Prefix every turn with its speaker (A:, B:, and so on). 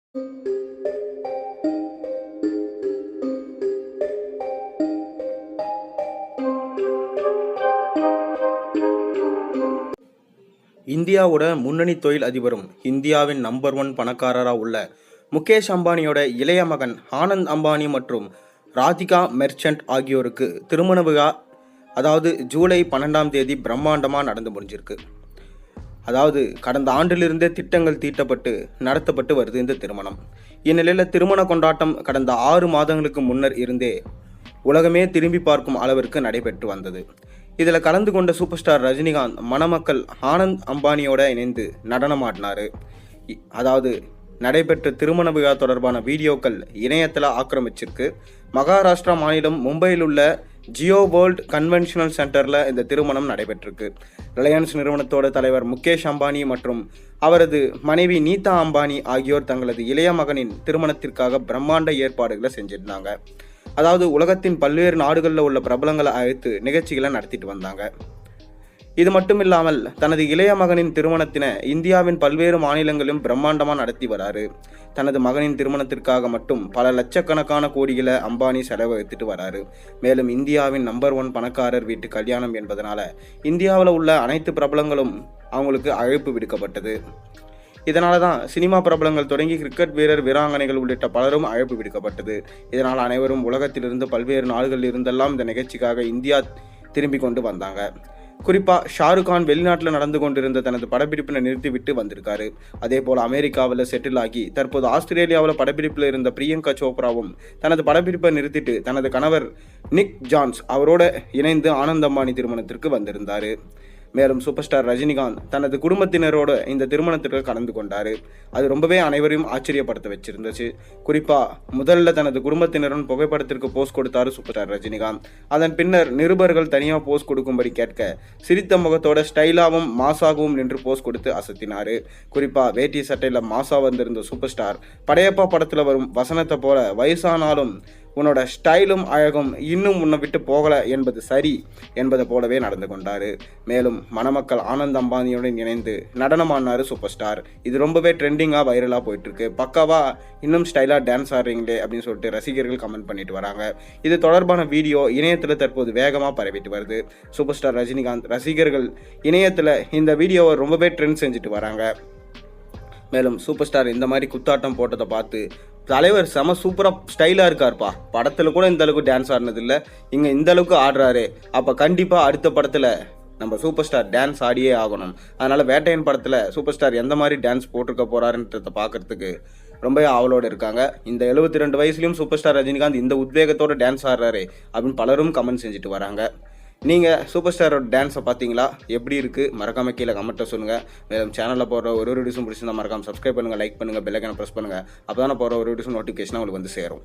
A: இந்தியாவோட முன்னணி தொழில் அதிபரும் இந்தியாவின் நம்பர் 1 பணக்காரராக உள்ள முகேஷ் அம்பானியோட இளைய மகன் ஆனந்த் அம்பானி மற்றும் ராதிகா மெர்ச்சன்ட் ஆகியோருக்கு திருமண விழா அதாவது ஜூலை 12ஆம் தேதி பிரம்மாண்டமாக நடந்து முடிஞ்சிருக்கு. அதாவது கடந்த ஆண்டிலிருந்தே திட்டங்கள் தீட்டப்பட்டு நடத்தப்பட்டு வருது இந்த திருமணம். இந்நிலையில் திருமண கொண்டாட்டம் கடந்த 6 மாதங்களுக்கு முன்னர் இருந்தே உலகமே திரும்பி பார்க்கும் அளவிற்கு நடைபெற்று வந்தது. இதில் கலந்து கொண்ட சூப்பர் ஸ்டார் ரஜினிகாந்த் மணமக்கள் ஆனந்த் அம்பானியோட இணைந்து நடனமாடினார். அதாவது நடைபெற்ற திருமண விழா தொடர்பான வீடியோக்கள் இணையத்தில் ஆக்கிரமிச்சிருக்கு. மகாராஷ்டிரா மாநிலம் மும்பையில் உள்ள ஜியோ வேர்ல்ட் கன்வென்ஷனல் சென்டரில் இந்த திருமணம் நடைபெற்றிருக்கு. ரிலையன்ஸ் நிறுவனத்தோட தலைவர் முகேஷ் அம்பானி மற்றும் அவரது மனைவி நீதா அம்பானி ஆகியோர் தங்களது இளைய மகனின் திருமணத்திற்காக பிரம்மாண்ட ஏற்பாடுகளை செஞ்சிருந்தாங்க. அதாவது உலகத்தின் பல்வேறு நாடுகளில் உள்ள பிரபலங்களை அழைத்து நிகழ்ச்சிகளை நடத்திட்டு வந்தாங்க. இது மட்டும் இல்லாமல் தனது இளைய மகனின் திருமணத்தினை இந்தியாவின் பல்வேறு மாநிலங்களிலும் பிரம்மாண்டமாக நடத்தி வராரு. தனது மகனின் திருமணத்திற்காக மட்டும் பல லட்சக்கணக்கான கோடிகளை அம்பானி செலவழித்துட்டு வராரு. மேலும் இந்தியாவின் நம்பர் 1 பணக்காரர் வீட்டு கல்யாணம் என்பதனால இந்தியாவில் உள்ள அனைத்து பிரபலங்களும் அவங்களுக்கு அழைப்பு விடுக்கப்பட்டது. இதனால தான் சினிமா பிரபலங்கள் தொடங்கி கிரிக்கெட் வீரர் வீராங்கனைகள் உள்ளிட்ட பலரும் அழைப்பு விடுக்கப்பட்டது. இதனால் அனைவரும் உலகத்திலிருந்து பல்வேறு நாடுகளில் இருந்தெல்லாம் இந்த நிகழ்ச்சிக்காக இந்தியா திரும்பி கொண்டு வந்தாங்க. குறிப்பாக ஷாருக் கான் வெளிநாட்டில் நடந்து கொண்டிருந்த தனது படப்பிடிப்பினை நிறுத்திவிட்டு வந்திருக்காரு. அதே போல் அமெரிக்காவில் செட்டில் ஆகி தற்போது ஆஸ்திரேலியாவில் படப்பிடிப்பில் இருந்த பிரியங்கா சோப்ராவும் தனது படப்பிடிப்பை நிறுத்திட்டு தனது கணவர் நிக் ஜான்ஸ் அவரோட இணைந்து ஆனந்த் அம்பானி திருமணத்திற்கு வந்திருந்தார். மேலும் சூப்பர் ஸ்டார் ரஜினிகாந்த் தனது குடும்பத்தினரோடு இந்த திருமணத்திற்கு கலந்து கொண்டார். அது ரொம்பவே அனைவரையும் ஆச்சரியப்படுத்த வச்சிருந்துச்சு. குறிப்பாக முதல்ல தனது குடும்பத்தினருடன் புகைப்படத்திற்கு போஸ்ட் கொடுத்தாரு சூப்பர் ஸ்டார் ரஜினிகாந்த். அதன் பின்னர் நிருபர்கள் தனியாக போஸ்ட் கொடுக்கும்படி கேட்க சிரித்த முகத்தோட ஸ்டைலாகவும் மாசாகவும் நின்று போஸ்ட் கொடுத்து அசத்தினார். குறிப்பாக வேட்டி சட்டையில் மாசா வந்திருந்த சூப்பர் ஸ்டார் படையப்பா படத்தில் வரும் வசனத்தை போல வயசானாலும் உன்னோட ஸ்டைலும் அழகும் இன்னும் உன்னை விட்டு போகலை என்பது சரி என்பதை போலவே நடந்து கொண்டார். மேலும் மணமக்கள் ஆனந்த் அம்பானியுடன் இணைந்து நடனமானார் சூப்பர் ஸ்டார். இது ரொம்பவே ட்ரெண்டிங்காக வைரலாக போயிட்டுருக்கு. பக்காவா இன்னும் ஸ்டைலாக டான்ஸ் ஆடுறீங்களே அப்படின்னு சொல்லிட்டு ரசிகர்கள் கமெண்ட் பண்ணிட்டு வராங்க. இது தொடர்பான வீடியோ இணையத்தில் தற்போது வேகமாக பரவிட்டு வருது. சூப்பர் ஸ்டார் ரஜினிகாந்த் ரசிகர்கள் இணையத்தில் இந்த வீடியோவை ரொம்பவே ட்ரெண்ட் செஞ்சுட்டு வராங்க. மேலும் சூப்பர் ஸ்டார் இந்த மாதிரி குத்தாட்டம் போட்டதை பார்த்து தலைவர் செம சூப்பராக ஸ்டைலாக இருக்கார்ப்பா, படத்தில் கூட இந்த அளவுக்கு டான்ஸ் ஆடினதில்லை, இங்கே இந்த அளவுக்கு ஆடுறாரு, அப்போ கண்டிப்பாக அடுத்த படத்தில் நம்ம சூப்பர் ஸ்டார் டான்ஸ் ஆடியே ஆகணும். அதனால் வேட்டையன் படத்தில் சூப்பர் ஸ்டார் எந்த மாதிரி டான்ஸ் போட்டிருக்க போகிறாருன்றதை பார்க்குறதுக்கு ரொம்பவே ஆவலோடு இருக்காங்க. இந்த 72 வயசுலையும் சூப்பர் ஸ்டார் ரஜினிகாந்த் இந்த உத்வேகத்தோட டான்ஸ் ஆடுறாரு அப்படின்னு பலரும் கமெண்ட் செஞ்சுட்டு வராங்க. நீங்கள் சூப்பர் ஸ்டாரோட டான்ஸை பார்த்தீங்களா? எப்படி இருக்குது? மறக்காமல் கீழே கமெண்ட்டை சொல்லுங்கள். மேலும் சேனலில் போடுற ஒரு வீடியோஸும் பிடிச்சிருந்தா மறக்காமல் சப்ஸ்கிரைப் பண்ணுங்கள், லைக் பண்ணுங்கள், பெல் ஐகானை ப்ரெஸ் பண்ணுங்கள். அப்போ தானே போடுற ஒரு வீடியோஸும் நோட்டிஃபிகேஷனாக உங்களுக்கு வந்து சேரும்.